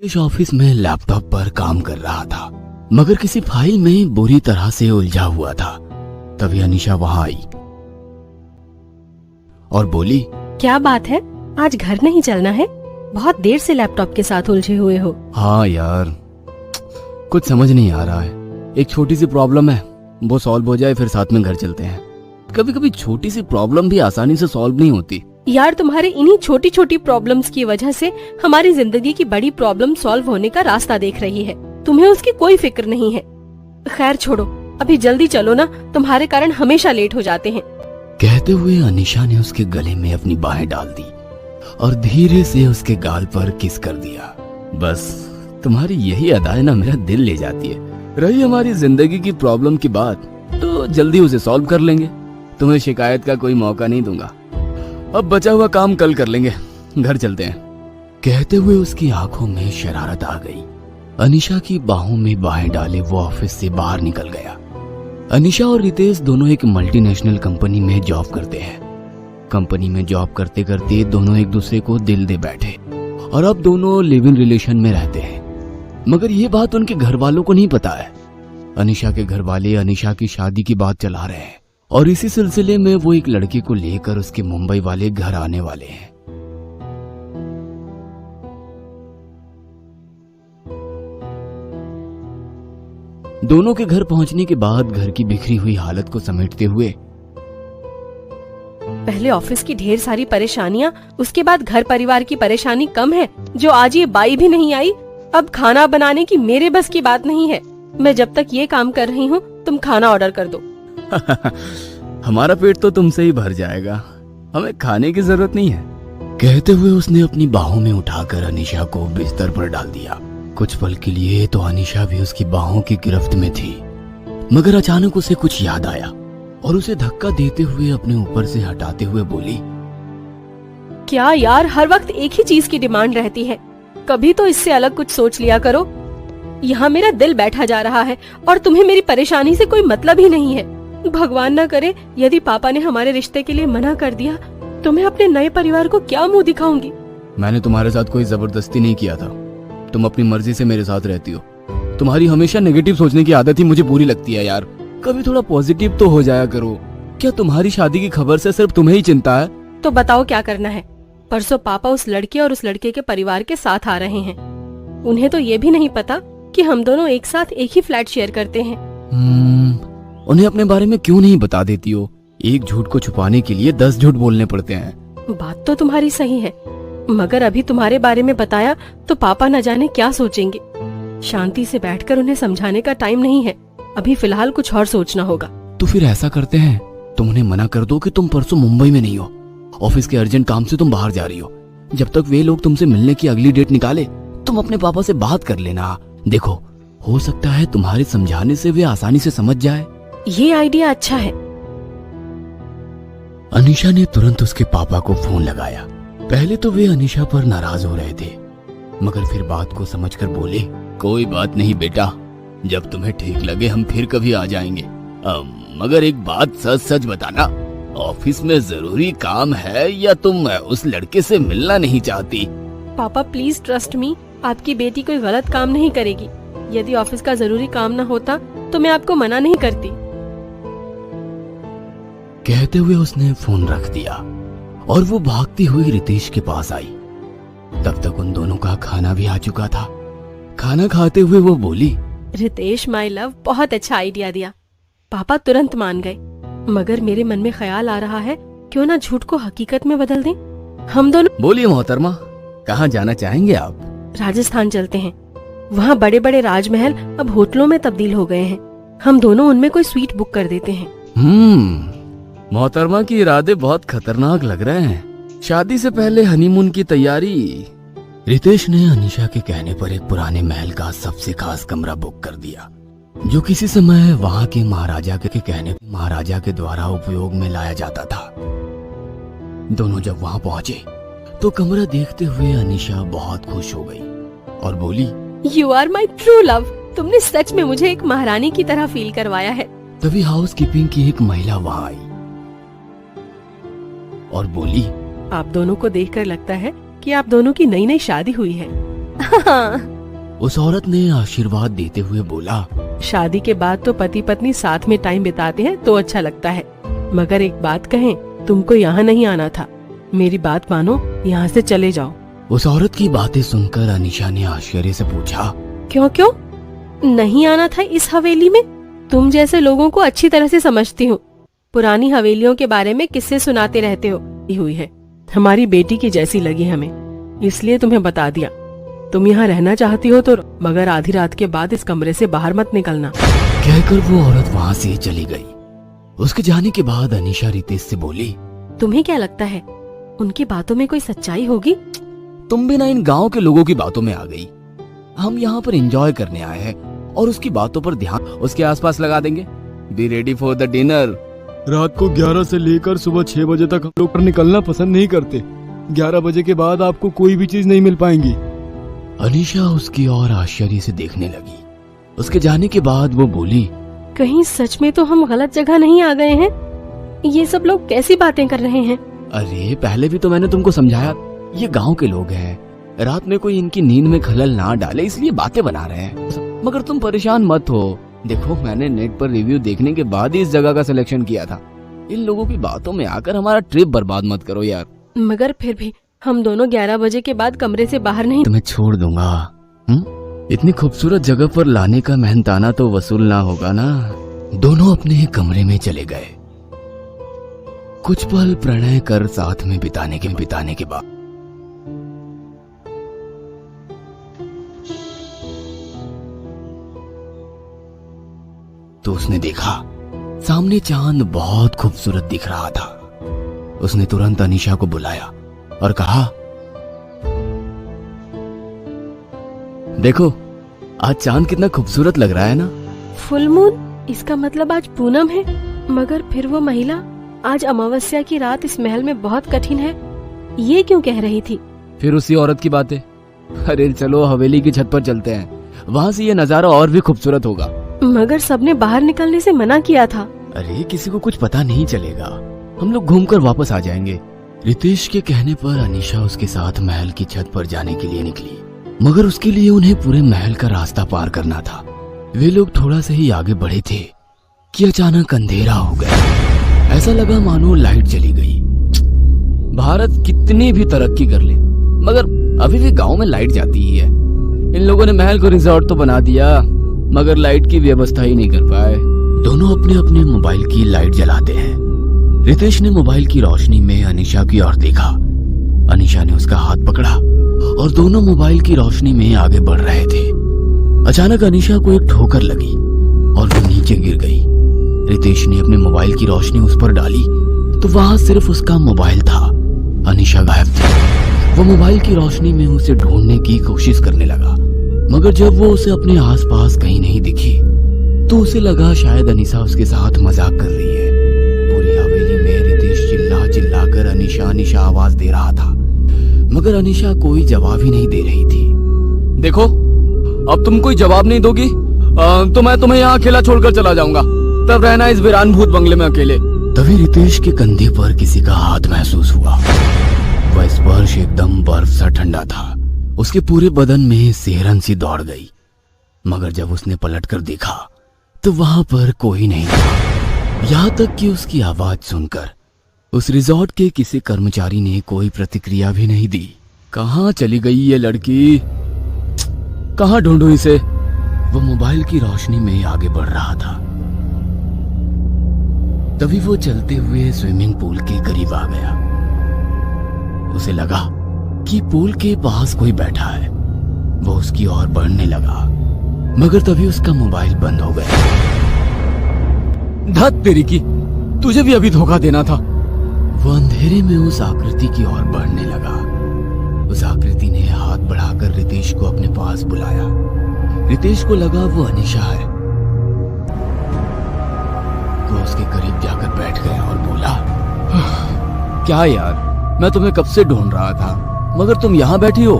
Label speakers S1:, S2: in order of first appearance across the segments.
S1: इस ऑफिस में लैपटॉप पर काम कर रहा था, मगर किसी फाइल में बुरी तरह से उलझा हुआ था। तभी अनीशा वहां आई और बोली,
S2: क्या बात है, आज घर नहीं चलना है? बहुत देर से लैपटॉप के साथ उलझे हुए हो।
S1: हाँ यार, कुछ समझ नहीं आ रहा है। एक छोटी सी प्रॉब्लम है, वो सॉल्व हो जाए फिर साथ में घर चलते हैं। कभी कभी छोटी सी प्रॉब्लम भी आसानी से सॉल्व नहीं होती।
S2: यार, तुम्हारे इन्हीं छोटी छोटी प्रॉब्लम्स की वजह से हमारी जिंदगी की बड़ी प्रॉब्लम सॉल्व होने का रास्ता देख रही है। तुम्हें उसकी कोई फिक्र नहीं है। खैर छोड़ो, अभी जल्दी चलो ना, तुम्हारे कारण हमेशा लेट हो जाते हैं।
S1: कहते हुए अनीशा ने उसके गले में अपनी बाहें डाल दी और धीरे से उसके गाल पर किस कर दिया। बस तुम्हारी यही अदाएं ना मेरा दिल ले जाती है। रही हमारी जिंदगी की प्रॉब्लम की बात, तो जल्दी उसे सॉल्व कर लेंगे। तुम्हें शिकायत का कोई मौका नहीं दूंगा। अब बचा हुआ काम कल कर लेंगे, घर चलते हैं। कहते हुए उसकी आंखों में शरारत आ गई। अनीशा की बाहों में बाहें डाले वो ऑफिस से बाहर निकल गया। अनीशा और रितेश दोनों एक मल्टीनेशनल कंपनी में जॉब करते हैं। कंपनी में जॉब करते करते दोनों एक दूसरे को दिल दे बैठे और अब दोनों लिव इन रिलेशन में रहते हैं। मगर ये बात उनके घर वालों को नहीं पता है। अनीशा के घर वाले अनीशा की शादी की बात चला रहे हैं और इसी सिलसिले में वो एक लड़के को लेकर उसके मुंबई वाले घर आने वाले हैं। दोनों के घर पहुंचने के बाद घर की बिखरी हुई हालत को समेटते हुए,
S2: पहले ऑफिस की ढेर सारी परेशानियां, उसके बाद घर परिवार की परेशानी कम है जो आज ये बाई भी नहीं आई। अब खाना बनाने की मेरे बस की बात नहीं है। मैं जब तक ये काम कर रही हूँ, तुम खाना ऑर्डर कर दो।
S1: हमारा पेट तो तुमसे ही भर जाएगा, हमें खाने की जरूरत नहीं है। कहते हुए उसने अपनी बाहों में उठाकर अनीशा को बिस्तर पर डाल दिया। कुछ पल के लिए तो अनीशा भी उसकी बाहों की गिरफ्त में थी, मगर अचानक उसे कुछ याद आया और उसे धक्का देते हुए अपने ऊपर से हटाते हुए बोली,
S2: क्या यार, हर वक्त एक ही चीज की डिमांड रहती है। कभी तो इससे अलग कुछ सोच लिया करो। यहाँ मेरा दिल बैठा जा रहा है और तुम्हें मेरी परेशानी से कोई मतलब ही नहीं है। भगवान न करे, यदि पापा ने हमारे रिश्ते के लिए मना कर दिया तो मैं अपने नए परिवार को क्या मुंह दिखाऊंगी।
S1: मैंने तुम्हारे साथ कोई जबरदस्ती नहीं किया था। तुम अपनी मर्जी से मेरे साथ रहती हो। तुम्हारी हमेशा नेगेटिव सोचने की आदत ही मुझे बुरी लगती है यार। कभी थोड़ा पॉजिटिव तो हो जाया करो। क्या तुम्हारी शादी की खबर से सिर्फ तुम्हें ही चिंता है?
S2: तो बताओ क्या करना है। परसों पापा उस लड़के और उस लड़के के परिवार के साथ आ रहे हैं। उन्हें तो ये भी नहीं पता कि हम दोनों एक साथ एक ही फ्लैट शेयर करते हैं।
S1: उन्हें अपने बारे में क्यों नहीं बता देती हो? एक झूठ को छुपाने के लिए 10 झूठ बोलने पड़ते हैं।
S2: बात तो तुम्हारी सही है, मगर अभी तुम्हारे बारे में बताया तो पापा न जाने क्या सोचेंगे। शांति से बैठकर उन्हें समझाने का टाइम नहीं है। अभी फिलहाल कुछ और सोचना होगा।
S1: तो फिर ऐसा करते हैं, तुम उन्हें मना कर दो कि तुम परसों मुंबई में नहीं हो। ऑफिस के अर्जेंट काम से तुम बाहर जा रही हो। जब तक वे लोग तुमसे मिलने की अगली डेट निकाले, तुम अपने पापा से बात कर लेना। देखो, हो सकता है तुम्हारे समझाने से वे आसानी से समझ जाए।
S2: ये आइडिया अच्छा है।
S1: अनीशा ने तुरंत उसके पापा को फोन लगाया। पहले तो वे अनीशा पर नाराज हो रहे थे, मगर फिर बात को समझकर बोले, कोई बात नहीं बेटा, जब तुम्हें ठीक लगे हम फिर कभी आ जाएंगे। मगर एक बात सच सच बताना, ऑफिस में जरूरी काम है या तुम उस लड़के से मिलना नहीं चाहती?
S2: पापा प्लीज ट्रस्ट मी, आपकी बेटी कोई गलत काम नहीं करेगी। यदि ऑफिस का जरूरी काम न होता तो मैं आपको मना नहीं करती।
S1: कहते हुए उसने फोन रख दिया और वो भागती हुई रितेश के पास आई। तब तक उन दोनों का खाना भी आ चुका था। खाना खाते हुए वो बोली,
S2: रितेश माय लव, बहुत अच्छा आइडिया दिया। पापा तुरंत मान गए, मगर मेरे मन में ख्याल आ रहा है क्यों ना झूठ को हकीकत में बदल दें। हम दोनों।
S1: बोलिए मोहतरमा, कहाँ जाना चाहेंगे आप?
S2: राजस्थान चलते हैं। वहाँ बड़े बड़े राजमहल अब होटलों में तब्दील हो गए हैं। हम दोनों उनमें कोई स्वीट बुक कर देते हैं।
S1: मोहतरमा की इरादे बहुत खतरनाक लग रहे हैं। शादी से पहले हनीमून की तैयारी। रितेश ने अनीशा के कहने पर एक पुराने महल का सबसे खास कमरा बुक कर दिया, जो किसी समय वहाँ के महाराजा के कहने पर महाराजा के द्वारा उपयोग में लाया जाता था। दोनों जब वहाँ पहुँचे तो कमरा देखते हुए अनीशा बहुत खुश हो गई और बोली,
S2: you are my true love. तुमने सच में मुझे एक महारानी की तरह फील करवाया है।
S1: तभी हाउस कीपिंग की एक महिला वहाँ आई और बोली,
S2: आप दोनों को देखकर लगता है कि आप दोनों की नई नई शादी हुई है। हाँ।
S1: उस औरत ने आशीर्वाद देते हुए बोला,
S3: शादी के बाद तो पति पत्नी साथ में टाइम बिताते हैं तो अच्छा लगता है, मगर एक बात कहें, तुमको यहाँ नहीं आना था। मेरी बात मानो, यहाँ से चले जाओ।
S1: उस औरत की बातें सुनकर अनीशा ने आश्चर्य से पूछा,
S2: क्यों क्यों नहीं आना था इस हवेली में? तुम जैसे लोगों को अच्छी तरह से समझती हूँ। पुरानी हवेलियों के बारे में किस्से सुनाते रहते हो।
S3: हुई है, हमारी बेटी की जैसी लगी हमें, इसलिए तुम्हें बता दिया। तुम यहाँ रहना चाहती हो तो, मगर आधी रात के बाद इस कमरे से बाहर मत निकलना।
S1: कहकर वो औरत वहाँ से चली गई। उसके जाने के बाद अनीशा रितेश से बोली,
S2: तुम्हें क्या लगता है उनकी बातों में कोई सच्चाई होगी?
S1: तुम भी ना इन गांव के लोगों की बातों में आ गई। हम यहाँ पर एंजॉय करने आए हैं और उसकी बातों पर ध्यान उसके आसपास लगा देंगे। Be ready for the dinner.
S4: रात को 11 से लेकर सुबह 6 बजे तक हम लोग पर निकलना पसंद नहीं करते। 11 बजे के बाद आपको कोई भी चीज नहीं मिल पाएंगी।
S1: अनीशा उसकी ओर आश्चर्य से देखने लगी। उसके जाने के बाद वो बोली,
S2: कहीं सच में तो हम गलत जगह नहीं आ गए हैं? ये सब लोग कैसी बातें कर रहे हैं?
S1: अरे पहले भी तो मैंने तुमको समझाया, ये गांव के लोग हैं। रात में कोई इनकी नींद में खलल ना डाले इसलिए बातें बना रहे हैं। मगर तुम परेशान मत हो। देखो, मैंने नेट पर रिव्यू देखने के बाद ही इस जगह का सिलेक्शन किया था। इन लोगों की बातों में आकर हमारा ट्रिप बर्बाद मत करो यार।
S2: मगर फिर भी हम दोनों 11 बजे के बाद कमरे से बाहर नहीं।
S1: तुम्हें छोड़ दूंगा। इतनी खूबसूरत जगह पर लाने का मेहनताना तो वसूल ना होगा ना। दोनों अपने कमरे में चले गए। कुछ पल प्रणय कर साथ में बिताने के बाद तो उसने देखा सामने चांद बहुत खूबसूरत दिख रहा था। उसने तुरंत अनीशा को बुलाया और कहा, देखो आज चांद कितना खूबसूरत लग रहा है ना।
S2: फुल मून, इसका मतलब आज पूनम है। मगर फिर वो महिला आज अमावस्या की रात इस महल में बहुत कठिन है, ये क्यों कह रही थी?
S1: फिर उसी औरत की बातें। अरे चलो हवेली की छत पर चलते हैं, वहाँ से ये नजारा और भी खूबसूरत होगा।
S2: मगर सबने बाहर निकलने से मना किया था।
S1: अरे किसी को कुछ पता नहीं चलेगा, हम लोग घूमकर वापस आ जाएंगे। रितेश के कहने पर अनीशा उसके साथ महल की छत पर जाने के लिए निकली, मगर उसके लिए उन्हें पूरे महल का रास्ता पार करना था। वे लोग थोड़ा सा ही आगे बढ़े थे कि अचानक अंधेरा हो गया। ऐसा लगा मानो लाइट चली गई। भारत कितनी भी तरक्की कर ले, मगर अभी भी गांव में लाइट जाती ही है। इन लोगों ने महल को रिजॉर्ट तो बना दिया, मगर लाइट की व्यवस्था ही नहीं कर पाए। दोनों अपने अपने मोबाइल की लाइट जलाते हैं। रितेश ने मोबाइल की रोशनी में अनीशा की ओर देखा। अनीशा ने उसका हाथ पकड़ा और दोनों मोबाइल की रोशनी में आगे बढ़ रहे थे। अचानक अनीशा को एक ठोकर लगी और वो नीचे गिर गई। रितेश ने अपने मोबाइल की रोशनी उस पर डाली तो वहां सिर्फ उसका मोबाइल था। अनीशा गायब थी। वो मोबाइल की रोशनी में उसे ढूंढने की कोशिश करने लगा, मगर जब वो उसे अपने आसपास कहीं नहीं दिखी तो उसे लगा शायद अनीशा उसके साथ मजाक कर रही है। पूरी हवेली में रितेश चिल्ला चिल्ला कर अनीशा अनीशा आवाज दे रहा था, मगर अनीशा कोई जवाब ही नहीं दे रही थी। देखो, अब तुम कोई जवाब नहीं दोगी तो मैं तुम्हें यहाँ अकेला छोड़कर चला जाऊंगा। तब रहना इस वीरान भूत बंगले में अकेले। तभी रितेश के कंधे पर किसी का हाथ महसूस हुआ। वह स्पर्श एकदम बर्फ सा ठंडा था। उसके पूरे बदन में सिहरन सी दौड़ गई, मगर जब उसने पलटकर देखा तो वहां पर कोई नहीं था। यहाँ तक कि उसकी आवाज सुनकर उस रिजॉर्ट के किसी कर्मचारी ने कोई प्रतिक्रिया भी नहीं दी। कहाँ चली गई ये लड़की? कहाँ ढूंढूं इसे? वो मोबाइल की रोशनी में आगे बढ़ रहा था। तभी वो चलते हुए स्विमिंग पूल के करीब आ गया। उसे लगा कि पूल के पास कोई बैठा है। वो उसकी ओर बढ़ने लगा, मगर तभी उसका मोबाइल बंद हो गया। धत तेरी की, तुझे भी अभी धोखा देना था। वो अंधेरे में उस आकृति की ओर बढ़ने लगा। उस आकृति ने हाथ बढ़ाकर रितेश को अपने पास बुलाया। रितेश को लगा वो अनीशा है। वो उसके करीब जाकर बैठ गया और बोला, क्या यार, मैं तुम्हें कब से ढूंढ रहा था, मगर तुम यहाँ बैठी हो।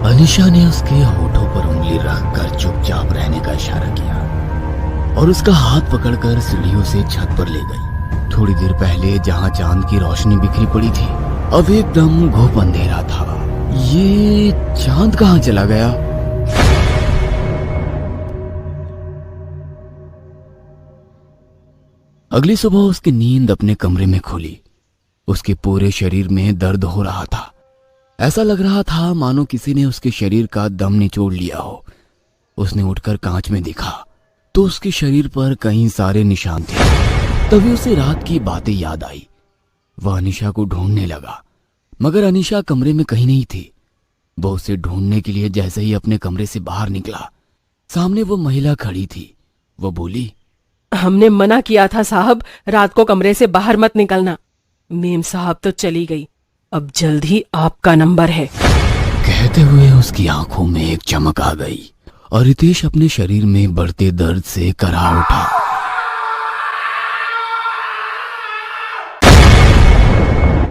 S1: अनीशा ने उसके होठों पर उंगली रखकर चुपचाप रहने का इशारा किया और उसका हाथ पकड़कर सीढ़ियों से छत पर ले गई। थोड़ी देर पहले जहाँ चांद की रोशनी बिखरी पड़ी थी, अब एकदम घुप अंधेरा था। ये चांद कहाँ चला गया? अगली सुबह उसकी नींद अपने कमरे में खुली। उसके पूरे शरीर में दर्द हो रहा था। ऐसा लग रहा था मानो किसी ने उसके शरीर का दम निचोड़ लिया हो। उसने उठकर कांच में देखा तो उसके शरीर पर कई सारे निशान थे। तभी उसे रात की बातें याद आई। वह अनीशा को ढूंढने लगा, मगर अनीशा कमरे में कहीं नहीं थी। वो उसे ढूंढने के लिए जैसे ही अपने कमरे से बाहर निकला, सामने वो महिला खड़ी थी। वो बोली,
S3: हमने मना किया था साहब, रात को कमरे से बाहर मत निकलना। मेम साहब तो चली गई, अब जल्द ही आपका नंबर है।
S1: कहते हुए उसकी आंखों में एक चमक आ गई और रितेश अपने शरीर में बढ़ते दर्द से कराह उठा।